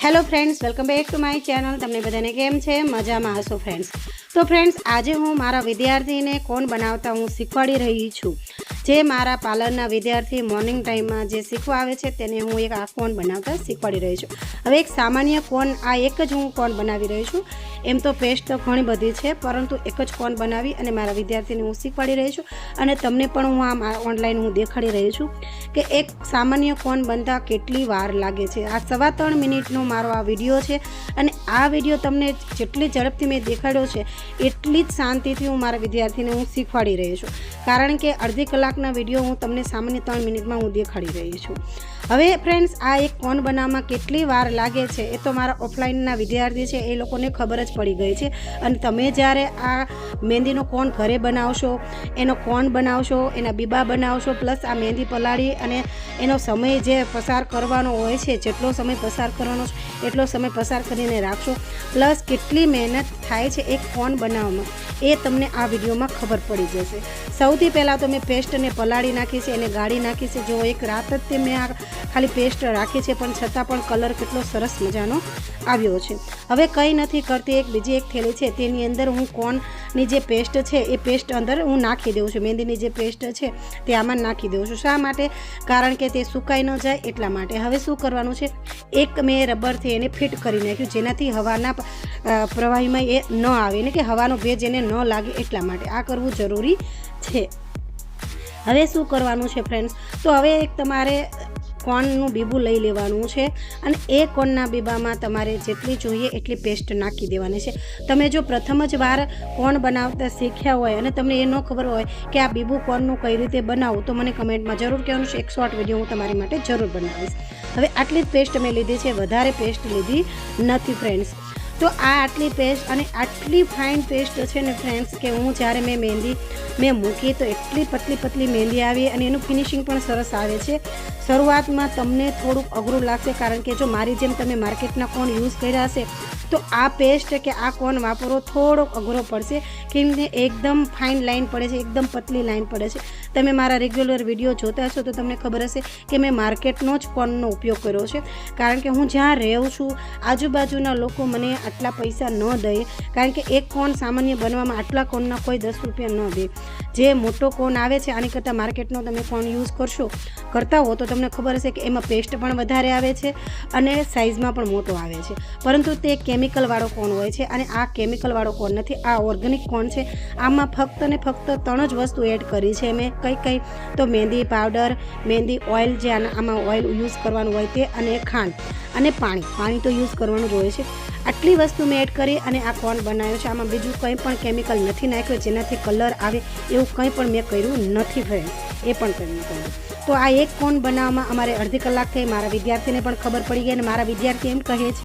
Hello friends, welcome back to my channel. तमने बधाने केम छे? मजामां हशो फ्रेंड्स। तो फ्रेंड्स, आज हूँ मारा विद्यार्थी ने कोन बनावता हूँ शीखवाड़ी रही छूँ। जे मारा पार्लरना विद्यार्थी मॉर्निंग टाइम में जे शीखवा आवे छे तेने हूँ एक आ कोन बनावता शीखवाड़ी रही छूँ। हवे एक सामान्य कोन आ एक ज हूँ कोन बनावी रही छूँ। एम तो पेस्ट तो घणी बधी छे, परंतु एक ज कोन बनावी अने मारा विद्यार्थीने हूँ शीखवाड़ी रही छूँ। अने तमने पण हूँ आ ऑनलाइन हूँ देखाड़ी रही छूँ कि एक सामान्य कोन बनता केटली वार लागे छे। आ 3.25 मिनिटनो मारो आ विडियो छे अने आ विडियो तमने जेटली झड़पथी मैं देखाड्यो छे एटली ज शांतिथी हूँ मारा विद्यार्थीने हूँ शीखवाड़ी रही छूँ। कारण के अर्धी कलाकना विडियो हूँ तमने सामान्य 3 मिनिटमां हूँ देखाड़ी रही छूँ। हवे फ्रेंड्स, आ एक कोन बनाववामां केटली वार लागे छे ए तो मारा ऑफलाइनना विद्यार्थी छे ए लोकोने खबर ज पड़ी गई छे। अने तमे ज्यारे आ मेहंदीनो कोन घरे बनावशो, एनो कोन बनावशो, एना बीबा बनावशो, प्लस आ मेहंदी पलाળી अने एनो समय जे पसार करवानो होय छे, जेटलो समय पसार करवानो छे एटलो समय पसार करीने राखशो, प्लस केटली मेहनत थाय छे एक कोन बनाववामां ए तमने आ विडियोमां खबर पड़ी जशे। सौथी पहेला तो मैं पेस्ट ने पलाળી नाखी छे अने गाળી नाखी छे। जो एक रात ज ते मैं आ खाली पेस्ट राखी छे पण छतां पण कलर केटलो सरस मजानो आव्यो छे। हवे कंई नथी करती, एक बीजी एक थेली छे तेनी अंदर हूँ कोननी जे पेस्ट छे ए पेस्ट अंदर हूँ नाखी देऊं छुं। मेहंदीनी जे पेस्ट छे ते आमां नाखी देऊं छुं। शा माटे? कारण के ते सुकाई न जाय एटला माटे। हवे शुं करवानुं छे, एक मैं रबरथी एने फिट करी नाख्युं जेनाथी हवाना प्रवाहीमां ए न आवे एटले के हवानो भेज एने न लागे एटला माटे आ करवुं जरूरी छे। हवे शुं करवानुं छे फ्रेंड्स, तो हवे एक तमारे कोनનું બીબું લઈ લેવાનું છે અને એ કોનના બીબામાં તમારે જેટલી જોઈએ એટલી પેસ્ટ નાખી દેવાની છે। તમે જો પ્રથમ જ વાર કોન બનાવતા શીખ્યા હોય અને તમને એ ન ખબર હોય કે આ બીબું કોનનું કઈ રીતે બનાવવું તો મને કમેન્ટમાં જરૂર કહેવાનું છે। એક શોર્ટ વિડીયો હું તમારી માટે જરૂર બનાવીશ। હવે આટલી જ પેસ્ટ મેં લીધી છે, વધારે પેસ્ટ લીધી નથી ફ્રેન્ડ્સ। तो आटली पेस्ट अने आटली फाइन पेस्ट है ने फ्रेंड्स कि हूँ जयरे मैं मेहंदी मैं मूकी तो एटली पतली पतली मेहंदी आई अने एनु फिनिशिंग पण सरस आवे छे। शुरुआत में तमने थोड़ुं अघरू लागशे कारण के जो मारी जेम तमे मार्केटना कोन यूज कर्या हशे तो आ पेस्ट के आ कोन वापरो थोड़ो अघरो पड़शे केम के एकदम फाइन लाइन पड़े छे, एकदम पतली लाइन पड़े छे। तमे मारा रेग्युलर विडियो जोता हशो तो तमने खबर हशे कि मैं मार्केटनो ज कोननो उपयोग कर्यो छे। कारण के हूँ ज्यां रहूं छुं आजूबाजूना लोको मने आटला पैसा न दे, कारण के एक कोन सामान्य बनवामां आटला कोनना कोई 10 रुपया न दे। जे मोटो कोन आवे छे आनी करता मार्केटनो तमे कोन यूज करशो करता हो तो तमने खबर हशे कि एमां पेस्ट पण वधारे आवे छे अने साइजमां पण मोटो आवे छे, परंतु ते केमिकल वाळो कोन होय छे अने आ केमिकल वाळो कोन नथी, आ ऑर्गेनिक कोन छे। आमां फक्त ने फक्त 3 ज वस्तु एड करी छे मैं। कई तो मेहंदी पाउडर, मेहंदी ऑइल जे आमां ऑइल यूज करवानुं होय ते अने खांड अने पाणी तो यूज करवानुं ज होय छे। आटली वस्तु मैं एड करी अने आ कोन बनाव्यो छे। आमां बीजुं कंई पण केमिकल नथी नाख्यो जेनाथी कलर आवे एवुं कंई पण मैं कर्युं नथी फ्रेंड्स, ए पण कर्युं। तो आ एक कोन बनाववामां अमारे अर्धी कलाक थई। मारा विद्यार्थीने पण खबर पड़ी गई अने मारा विद्यार्थी एम कहे छे